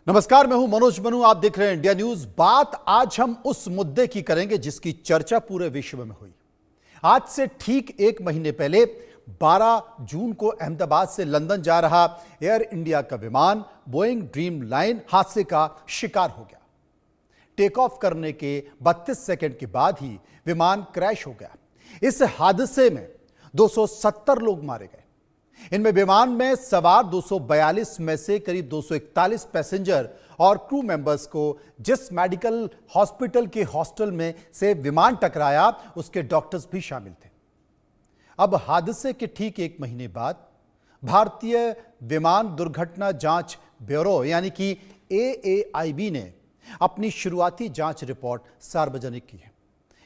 नमस्कार, मैं हूं मनोज मनु। आप देख रहे हैं इंडिया न्यूज। बात आज हम उस मुद्दे की करेंगे जिसकी चर्चा पूरे विश्व में हुई। आज से ठीक एक महीने पहले 12 जून को अहमदाबाद से लंदन जा रहा एयर इंडिया का विमान बोइंग ड्रीम लाइन हादसे का शिकार हो गया। टेक ऑफ करने के 32 सेकंड के बाद ही विमान क्रैश हो गया। इस हादसे में 270 लोग मारे गए। इनमें विमान में सवार 242 में से करीब 241 पैसेंजर और क्रू मेंबर्स को जिस मेडिकल हॉस्पिटल के हॉस्टल में से विमान टकराया उसके डॉक्टर्स भी शामिल थे। अब हादसे के ठीक एक महीने बाद भारतीय विमान दुर्घटना जांच ब्यूरो यानी कि AAIB ने अपनी शुरुआती जांच रिपोर्ट सार्वजनिक की है।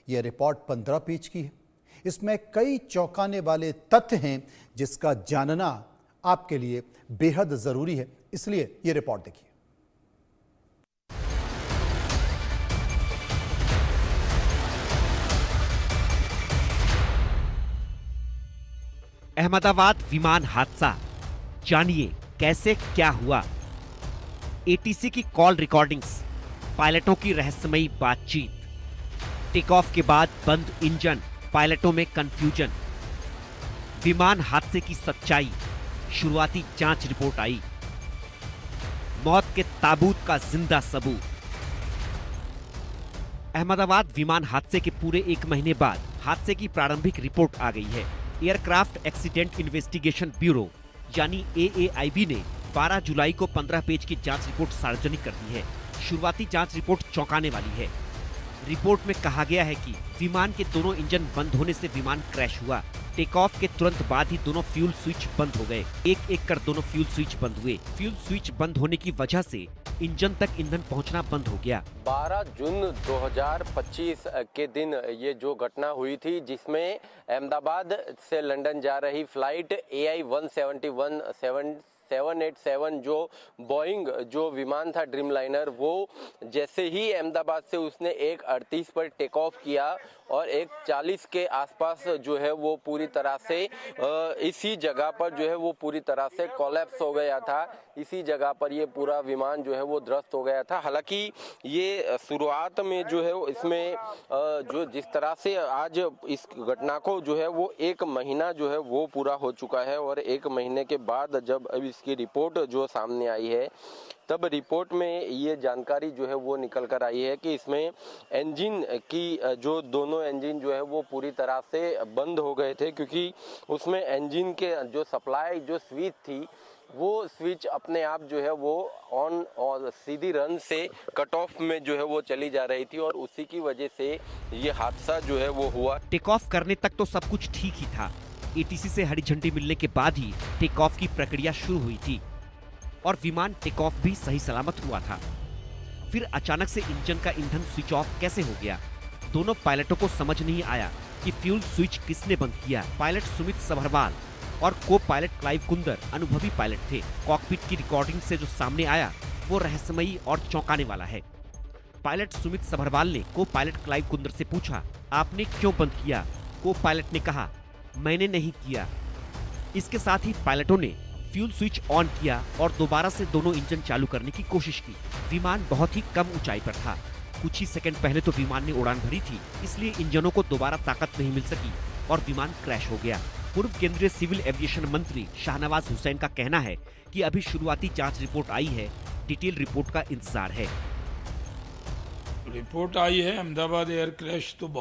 यह रिपोर्ट 15 पेज की है। इसमें कई चौंकाने वाले तथ्य हैं जिसका जानना आपके लिए बेहद जरूरी है, इसलिए यह रिपोर्ट देखिए। अहमदाबाद विमान हादसा, जानिए कैसे क्या हुआ। ATC की कॉल रिकॉर्डिंग्स, पायलटों की रहस्यमयी बातचीत, टेक ऑफ के बाद बंद इंजन, पायलटों में कंफ्यूजन, विमान हादसे की सच्चाई, शुरुआती जांच रिपोर्ट आई, मौत के ताबूत का जिंदा सबूत। अहमदाबाद विमान हादसे के पूरे एक महीने बाद हादसे की प्रारंभिक रिपोर्ट आ गई है। एयरक्राफ्ट एक्सीडेंट इन्वेस्टिगेशन ब्यूरो यानी AAIB ने 12 जुलाई को 15 पेज की जांच रिपोर्ट सार्वजनिक कर दी है। शुरुआती जांच रिपोर्ट चौंकाने वाली है। रिपोर्ट में कहा गया है कि विमान के दोनों इंजन बंद होने से विमान क्रैश हुआ। टेक ऑफ के तुरंत बाद ही दोनों फ्यूल स्विच बंद हो गए। एक एक कर दोनों फ्यूल स्विच बंद हुए। फ्यूल स्विच बंद होने की वजह से इंजन तक ईंधन पहुंचना बंद हो गया। 12 जून 2025 के दिन ये जो घटना हुई थी, जिसमें अहमदाबाद से लंदन जा रही फ्लाइट AI-171 787 जो बोइंग जो विमान था ड्रीम लाइनर, वो जैसे ही अहमदाबाद से उसने 1:38 पर टेक ऑफ किया और 1:40 के आसपास जो है वो पूरी तरह से इसी जगह पर जो है वो पूरी तरह से कोलैप्स हो गया था। इसी जगह पर ये पूरा विमान जो है वो ध्वस्त हो गया था। हालांकि ये शुरुआत में जो है इसमें जो जिस तरह से आज इस घटना को जो है वो एक महीना जो है वो पूरा हो चुका है और एक महीने के बाद जब अब इसकी रिपोर्ट जो सामने आई है, तब रिपोर्ट में ये जानकारी जो है वो निकल कर आई है कि इसमें इंजन की जो दोनों इंजन जो है वो पूरी तरह से बंद हो गए थे, क्योंकि उसमें इंजन के जो सप्लाई जो स्विच थी वो स्विच अपने आप जो है वो ऑन और सीधी रन से कट ऑफ में जो है वो चली जा रही थी और उसी की वजह से ये हादसा जो है वो हुआ। टेक ऑफ करने तक तो सब कुछ ठीक ही था। ATC से हरी झंडी मिलने के बाद ही टेक ऑफ की प्रक्रिया शुरू हुई थी और विमान टेक ऑफ भी सही सलामत हुआ था। फिर अचानक से इंजन का ईंधन स्विच ऑफ कैसे हो गया? दोनों पायलटों को समझ नहीं आया कि फ्यूल स्विच किसने बंद किया। पायलट सुमित सभरवाल और को पायलट क्लाइव कुंदर अनुभवी पायलट थे। कॉकपिट की रिकॉर्डिंग से जो सामने आया वो रहस्यमयी और चौंकाने वाला है। पायलट सुमित सभरवाल ने को पायलट क्लाइव कुंदर से पूछा, आपने क्यों बंद किया? को पायलट ने कहा, मैंने नहीं किया। इसके साथ ही पायलटों ने फ्यूल स्विच ऑन किया और दोबारा से दोनों इंजन चालू करने की कोशिश की। विमान बहुत ही कम ऊंचाई पर था। कुछ ही सेकंड पहले तो विमान ने उड़ान भरी थी, इसलिए इंजनों को दोबारा ताकत नहीं मिल सकी और विमान क्रैश हो गया। पूर्व केंद्रीय सिविल एविएशन मंत्री शाहनवाज हुसैन का कहना है कि अभी शुरुआती जांच रिपोर्ट आई है, डिटेल रिपोर्ट का इंतजार है। रिपोर्ट आई है। अहमदाबाद एयर क्रैश तो बहुत